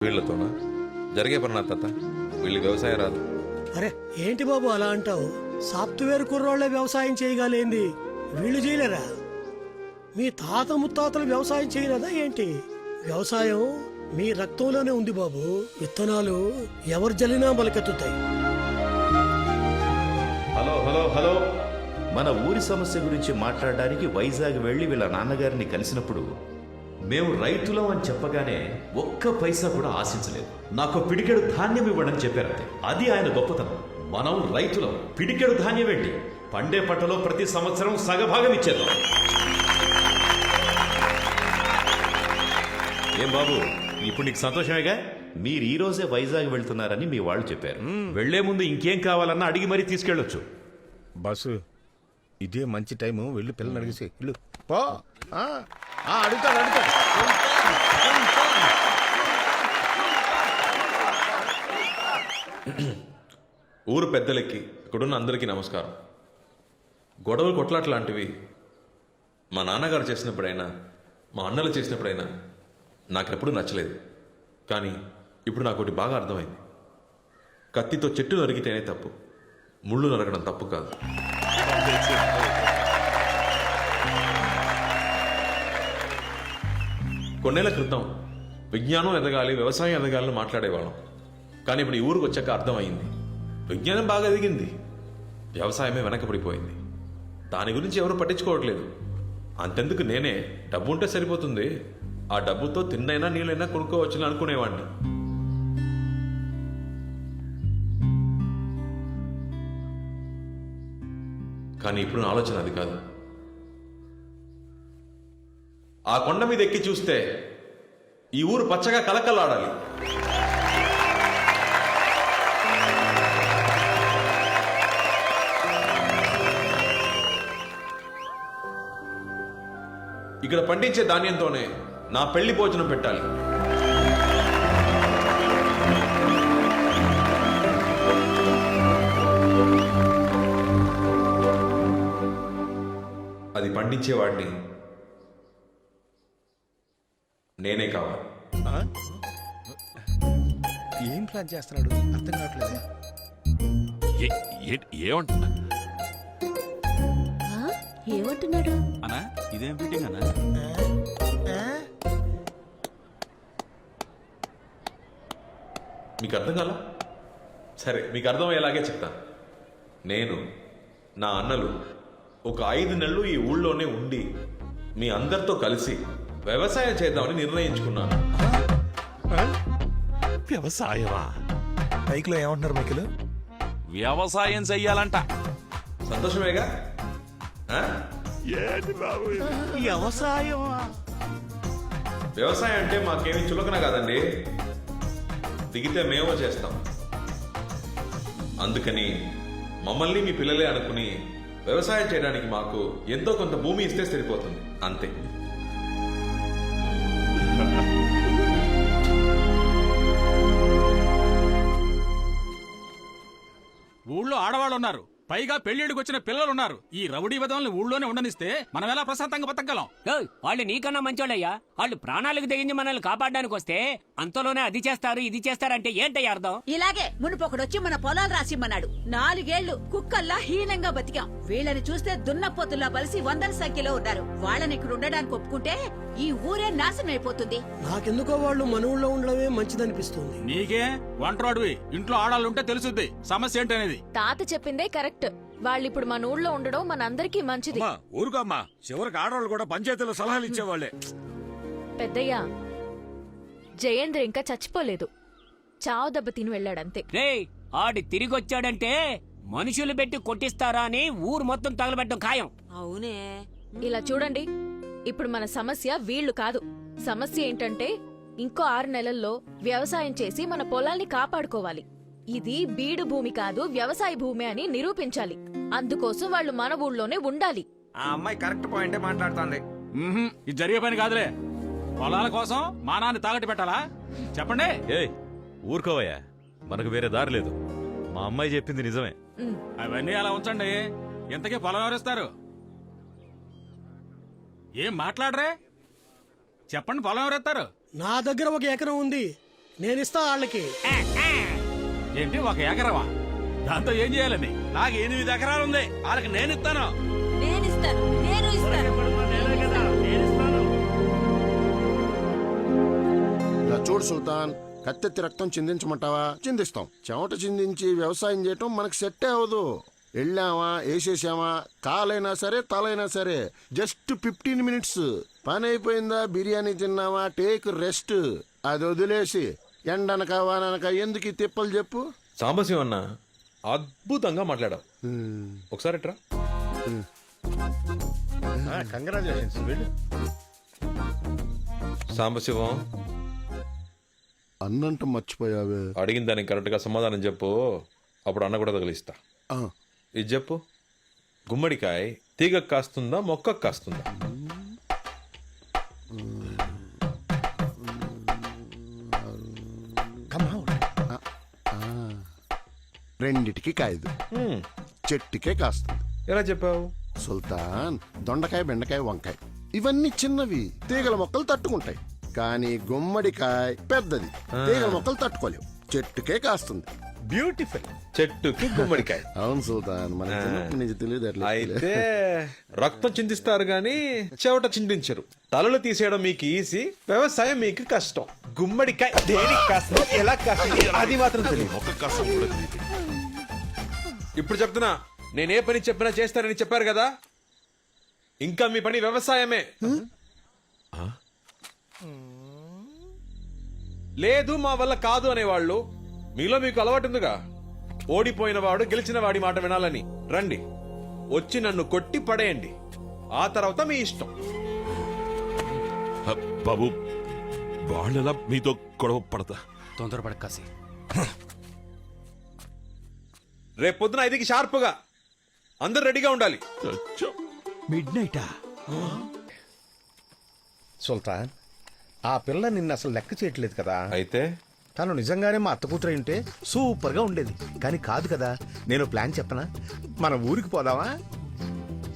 వీళ్ళతోనా జరిగే పని నా తాత. వీళ్ళు వ్యవసాయం రాదు. అరే ఏంటి బాబు అలా అంటావు? సాఫ్ట్వేర్ కుర్రోళ్లే వ్యవసాయం చేయగలేంది, వీళ్ళు చేయలేరా? మీ తాత ముత్తాతలు వ్యవసాయం చేయలేదా ఏంటి? వ్యవసాయం మీ రక్తంలోనే ఉంది బాబు. విత్తనాలు ఎవరు జల్లినా మొలకెత్తుతాయి. హలో హలో హలో, మన ఊరి సమస్య గురించి మాట్లాడడానికి వైజాగ్ వెళ్లి వీళ్ళ నాన్నగారిని కలిసినప్పుడు మేము రైతులం అని చెప్పగానే ఒక్క పైసా కూడా ఆశించలేదు. నాకు పిడికెడు ధాన్యం ఇవ్వడని చెప్పారంతే. అది ఆయన గొప్పతనం. మనం రైతులం, పిడికెడు ధాన్యం ఏంటి, పండే పంటలో ప్రతి సంవత్సరం సగభాగం ఇచ్చేద్దాం. ఏం బాబు, ఇప్పుడు నీకు సంతోషమేగా? మీరు ఈ రోజే వైజాగ్ వెళ్తున్నారని మీ వాళ్ళు చెప్పారు. వెళ్లే ముందు ఇంకేం కావాలన్నా అడిగి మరీ తీసుకెళ్లొచ్చు. బస్సు ఇదే మంచి టైము, వెళ్ళి పిల్లల్ని అడిగేసి ఇల్లు పో. అడుగుతాడు. ఊరు పెద్దలకి, ఇక్కడున్న అందరికీ నమస్కారం. గొడవలు కొట్లాట్లాంటివి మా నాన్నగారు చేసినప్పుడైనా మా అన్నలు చేసినప్పుడైనా నాకెప్పుడు నచ్చలేదు. కానీ ఇప్పుడు నాకు ఒకటి బాగా అర్థమైంది. కత్తితో చెట్టు నరికితేనే తప్పు, ముళ్ళు నరకడం తప్పు కాదు. కొన్నేళ్ల క్రితం విజ్ఞానం ఎదగాలి, వ్యవసాయం ఎదగాలని మాట్లాడేవాళ్ళం. కానీ ఇప్పుడు ఈ ఊరికి వచ్చాక అర్థమైంది, విజ్ఞానం బాగా ఎదిగింది, వ్యవసాయమే వెనకబడిపోయింది. దాని గురించి ఎవరు పట్టించుకోవట్లేదు. అంతెందుకు, నేనే డబ్బు ఉంటే సరిపోతుంది, ఆ డబ్బుతో తిన్నైనా నీళ్ళైనా కొనుక్కోవచ్చని అనుకునేవాడిని. కానీ ఇప్పుడు నా ఆలోచన అది కాదు. ఆ కొండ మీద ఎక్కి చూస్తే ఈ ఊరు పచ్చగా కలకలాడాలి. ఇక్కడ పండించే ధాన్యంతోనే నా పెళ్లి భోజనం పెట్టాలి. అది పండించేవాడిని నేనే కావాలి. ఏం ప్లాన్ చేస్తున్నాడు అర్థం కావట్లేదు. ఏమంటున్నాడు అన్నా? ఇదేం ఫిట్టింగ్ అన్నా? మీకు అర్థం కాలా? సరే, మీకు అర్థమయ్యేలాగే చెప్తాను. నేను, నా అన్నలు ఒక 5 నెలలు ఈ ఊళ్ళోనే ఉండి మీ అందరితో కలిసి వ్యవసాయం చేద్దామని నిర్ణయించుకున్నాను. వ్యవసాయమా? బైక్ లో ఏమంటున్నారు మైకిలు? వ్యవసాయం చెయ్యాలంట. సంతోషమేగా? ఏంటి బాబు వ్యవసాయమా? వ్యవసాయం అంటే మాకేమీ చులకన కాదండి, దిగితే మేమో చేస్తాం. అందుకని మమ్మల్ని మీ పిల్లలే అనుకుని వ్యవసాయం చేయడానికి మాకు ఎంతో కొంత భూమి ఇస్తే సరిపోతుంది, అంతే. ఊళ్ళో ఆడవాళ్ళు ఉన్నారు, పైగా పెళ్లిడికి వచ్చిన పిల్లలు ఉన్నారు. ఈ రౌడీ విధంగా ఊళ్ళోనే ఉండనిస్తే మనం ఎలా ప్రశాంతంగా బతకగలం? వాళ్ళు నీకన్నా మంచోళ్ళయ్యా. వాళ్ళు ప్రాణాలకు తెగించి మనల్ని కాపాడడానికి వస్తే అంతలోనే అది చేస్తారు ఇది చేస్తారంటే ఏంటయ్యా అర్థం? ఇలాగే మునుపొకడొచ్చి మన పొలాలు రాసిమ్మన్నాడు. 4 ఏళ్లు కుక్కల్లా హీనంగా బతికాం. వీళ్ళని చూస్తే దున్నపోతుల్లా బలిసి 100ల సంఖ్యలో ఉన్నారు. వాళ్ళని ఇక్కడ ఉండడానికి ఒప్పుకుంటే ఈ ఊరే నాశనం అయిపోతుంది. నాకెందుకో వాళ్ళు మన ఊళ్ళో ఉండడమే మంచిదనిపిస్తుంది. నీకే వంటరాడువి, ఇంట్లో ఆడాలుంటే తెలుసుద్ది సమస్య ఏంటనేది. తాత చెప్పిందే కరెక్ట్. వాళ్ళిప్పుడు మన ఊళ్ళో ఉండడం మనందరికీ మంచిది. ఊరుకోమ్మా, చివరికి ఆడవాళ్ళు కూడా పంచాయతీలో సలహాలు ఇచ్చేవాళ్లే. పెద్దయ్యా, జయేంద్ర ఇంకా చచ్చిపోలేదు, చావు దెబ్బ తిని వెళ్ళాడంతే. రే, ఆడి తిరిగొచ్చాడంటే మనుషులు పెట్టి కొట్టిస్తారా అని ఊరు మొత్తం తగలబెట్టడం ఖాయం. అవునే. ఇలా చూడండి, ఇప్పుడు మన సమస్య వీళ్లు కాదు. సమస్య ఏంటంటే ఇంకో 6 నెలల్లో వ్యవసాయం చేసి మన పొలాల్ని కాపాడుకోవాలి. ఇది బీడు భూమి కాదు, వ్యవసాయ భూమి అని నిరూపించాలి. అందుకోసం వాళ్ళు మన ఊళ్ళోనే ఉండాలి. ఆ అమ్మాయి కరెక్ట్ పాయింటే మాట్లాడుతోంది. ఇది జరిగే పని కాదులే. పొలాల కోసం మానాన్ని తాగట్టు పెట్టాలా? చెప్పండి. ఏయ్ ఊరుకోవయ్యా, మనకు వేరే దారి లేదు. మా అమ్మాయి చెప్పింది నిజమే. అవన్నీ అలా ఉంచండి. ఇంతకీ పొలం ఎవరిస్తారు? ఏం మాట్లాడరే? చెప్పండి, పొలం ఎవరెత్తారు? నా దగ్గర 1 ఎకరం ఉంది. నేనిస్తా వాళ్ళకి. ఏంటి ఒక ఎకరమా? దాంతో ఏం చేయాలని? నాకు 8 ఎకరాలుంది, వాళ్ళకి నేను ఇస్తాను. నేనిస్తాను, నేను ఇస్తాను. ఇలా చూడు సుల్తాన్, కత్తెత్తి రక్తం చిందించమంటావా? చిందిస్తాం. చెమట చిందించి వ్యవసాయం చేయటం మనకు సెట్టే అవదు. వెళ్ళామా, వేసేసామా, కాలైనా సరే తలైనా సరే జస్ట్ 15 మినిట్స్ పని అయిపోయిందా, బిర్యానీ తిన్నావా, టేక్ రెస్ట్. అది వదిలేసి ఎండనక వాననక ఎందుకు ఈ తిప్పలు చెప్పు. సాంబశివ అన్న అద్భుతంగా మాట్లాడావు. ఒకసారి ఎట్రా. కంగ్రాచులేషన్స్. వెళ్ళు. సాంబశివం, అన్నంట మర్చిపోయావే. అడిగిన దానికి కరెక్ట్గా సమాధానం చెప్పు, అప్పుడు అన్న కూడా తగిలిస్తా. ఆ, ఇది చెప్పు, గుమ్మడికాయ తీగకు కాస్తుందా మొక్కకు కాస్తుందా? రెండిటికి కాయదు, చెట్టుకే కాస్తుంది. ఎలా చెప్పావు? సుల్తాన్, దొండకాయ, బెండకాయ, వంకాయ ఇవన్నీ చిన్నవి, తీగల మొక్కలు తట్టుకుంటాయి. కానీ గుమ్మడికాయ పెద్దది, తీగల మొక్కలు తట్టుకోలేవు, చెట్టుకే కాస్తుంది. బ్యూటిఫుల్. చెట్టుకి గుమ్మడికాయ. అవును సుల్తాన్, మన చిన్నప్పటి నుంచి తెలియదు అట్లా. అయితే రక్తం చిందిస్తారు గాని చెవట చిందించరు. తలలు తీసేయడం మీకు ఈజీ, వ్యవసాయం మీకు కష్టం. గుమ్మడికాయ దేనికి కష్టం, ఎలా కష్టం అది మాత్రం తెలియదు. ఇప్పుడు చెప్తున్నా, నేనే పని చెప్పినా చేస్తానని చెప్పారు కదా, ఇంకా మీ పని వ్యవసాయమే. లేదు మా వల్ల కాదు అనేవాళ్ళు మీలో మీకు అలవాటు ఉందిగా. ఓడిపోయిన వాడు గెలిచిన వాడి మాట వినాలని. రండి, వచ్చి నన్ను కొట్టి పడేయండి, ఆ తర్వాత మీ ఇష్టం. బాబు, వాళ్ళెలా మీతో గొడవ పడతా? తొందరపడ కాసి. రేపు పొద్దున 5కి షార్ప్గా అందరు రెడీగా ఉండాలి. మిడ్ నైటా? సుల్తాన్, ఆ పిల్ల నిన్ను అసలు లెక్క చేయట్లేదు కదా. అయితే తను నిజంగానే మా అత్త కూతురు ఉంటే సూపర్ గా ఉండేది. కానీ కాదు కదా. నేను ప్లాన్ చెప్పనా? మన ఊరికి పోదామా?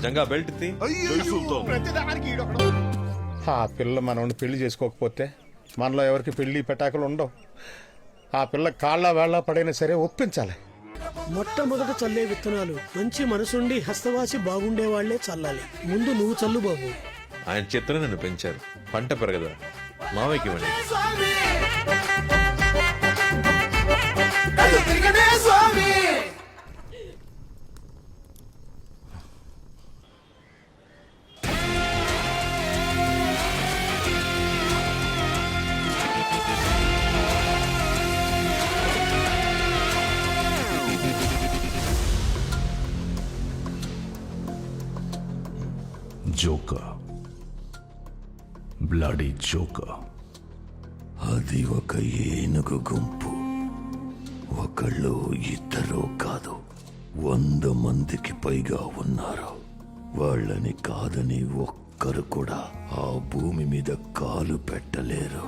జంగా బెల్ట్ తీ. ప్రతిదానికి ఈడొకడు. ఆ పిల్ల మనల్ని పెళ్లి చేసుకోకపోతే మనలో ఎవరికి పెళ్లి పెటాకులు ఉండవు. ఆ పిల్ల కాళ్ళ వేళ్ళ పడైనా సరే ఒప్పించాలి. మొట్టమొదట చల్లే విత్తనాలు మంచి మనసుండి హస్తవాసి బాగుండే వాళ్లే చల్లాలి. ముందు నువ్వు చల్లు బాబు. ఆయన చేతులు నన్ను పెంచారు, పంట పెరగదా. మావయ్యకి ఇవ్వండి. జోకా, బ్లడీ జోకా. అది ఒక ఏనుగు గుంపు. ఒకళ్ళు ఇద్దరు కాదు, 100 మందికి పైగా ఉన్నారు. వాళ్ళని కాదని ఒక్కరు కూడా ఆ భూమి మీద కాలు పెట్టలేరు.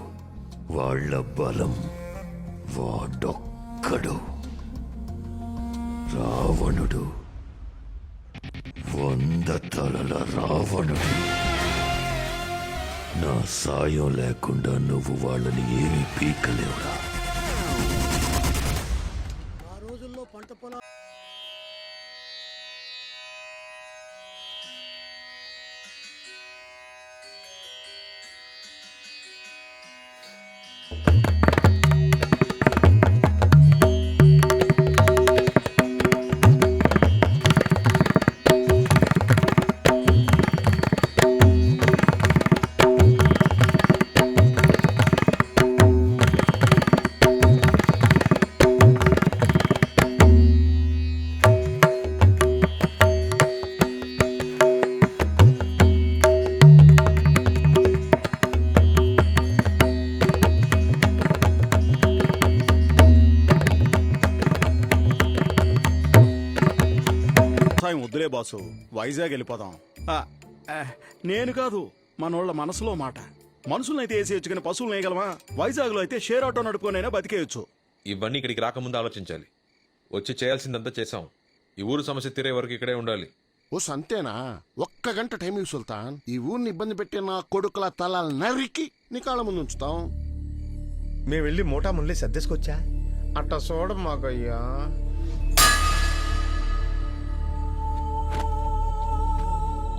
వాళ్ళ బలం వాడొక్కడు, రావణుడు. 100 తలల రావణుడు. నా సాయం లేకుండా నువ్వు వాళ్ళని ఏమీ పీకలేవురా. ఆ రోజుల్లో పంట పొలాలు వద్దులే బాసు, వైజాగ్ వెళ్ళిపోదాం. నేను కాదు, మనోళ్ళ మనసులో మాట. మనుషులనైతే వేసేయచ్చు కానీ పశువులు వేయగలమా? వైజాగ్ లో అయితే షేర్ ఆటో నడుపుకోనైనా బతికేయచ్చు. ఇవన్నీ ఇక్కడికి రాకముందు ఆలోచించాలి. వచ్చి చేయాల్సిందంతా చేసాం. ఈ ఊరు సమస్య తీరే వరకు ఇక్కడే ఉండాలి. ఓ సంతేనా? 1 గంట టైం ఇవ్వు సుల్తాన్. ఈ ఊరిని ఇబ్బంది పెట్టే నా కొడుకుల తల నరికి నీ కాళ్ళ ముందు ఉంచుతాం. మేము వెళ్ళి మోటా ముళ్ళే సర్దేసుకొచ్చా. అట్ట చూడ మాకయ్యా.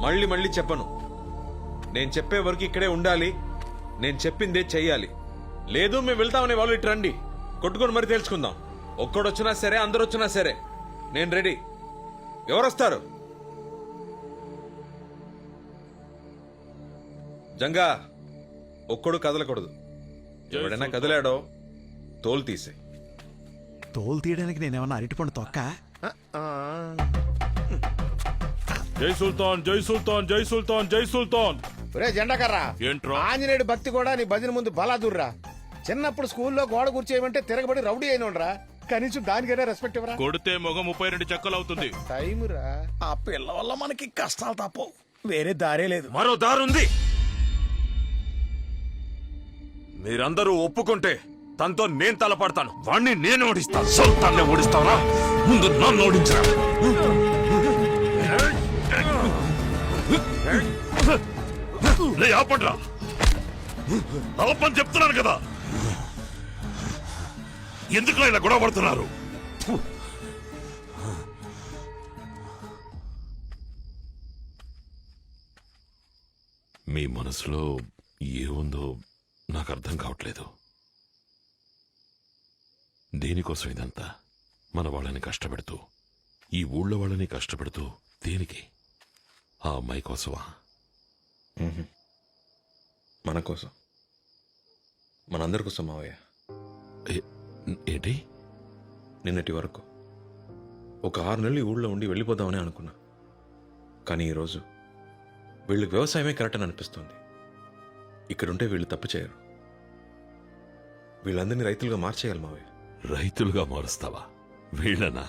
మళ్ళీ మళ్ళీ చెప్పను. నేను చెప్పే వరకు ఇక్కడే ఉండాలి. నేను చెప్పిందే చెయ్యాలి. లేదు మేము వెళ్తామనే వాళ్ళు ఇటు రండి, కొట్టుకొని మరి తెలుసుకుందాం. ఒక్కడొచ్చినా సరే, అందరు వచ్చినా సరే నేను రెడీ. ఎవరొస్తారు? జంగా, ఒక్కడు కదలకూడదు. ఎవడైనా కదిలాడో తోలు తీసే. తోలు తీయడానికి నేనేమన్నా అరటిపండు తొక్క? జై సుల్తాన్, జై సుల్తాన్, జై సుల్తాన్, జై సుల్తాన్. ఒరే జెండాకర్రా, ఏంట్రా? ఆంజనేయుడు భక్తి కూడా నీ భజన ముందు బలాదుర్రా. చిన్నప్పుడు స్కూల్లో గోడ కూర్చేయమంటే తిరగబడి రౌడీ అయినోడ్రా. కనీసం దానికైనా రెస్పెక్ట్ ఇవ్వరా? కొడితే మొగ 32 చెక్కలు అవుతుంది. టైం రా. ఆ పిల్ల వల్ల మనకి కష్టాలు తప్పవు, వేరే దారే లేదు. మరో దారుంది. మీరందరూ ఒప్పుకుంటే తనతో నేను తలపడతాను. వాణ్ణి నేను ఓడిస్తాను. సుల్తాన్ని ఓడిస్తావా? ముందు నన్ను ఓడించరా. ఆపండ్రా, ఆపని చెప్తున్నాను కదా. ఎందుకు ఇలా గొడవ పడుతున్నారు? మీ మనసులో ఏముందో నాకు అర్థం కావట్లేదు. దేనికోసం ఇదంతా? మన వాళ్ళని కష్టపెడుతూ, ఈ ఊళ్ళో వాళ్ళని కష్టపెడుతూ దేనికి? ఆ అమ్మాయి కోసమా? మన కోసం, మనందరి కోసం మావయ్య. ఏంటి? నిన్నటి వరకు ఒక 6 నెలలు ఈ ఊళ్ళో ఉండి వెళ్ళిపోదామని అనుకున్నా. కానీ ఈరోజు వీళ్ళకి వ్యవసాయమే కరెక్ట్ అని అనిపిస్తుంది. ఇక్కడుంటే వీళ్ళు తప్పు చేయరు. వీళ్ళందరినీ రైతులుగా మార్చేయాలి మావయ్య. రైతులుగా మారుస్తావా వీళ్ళనా?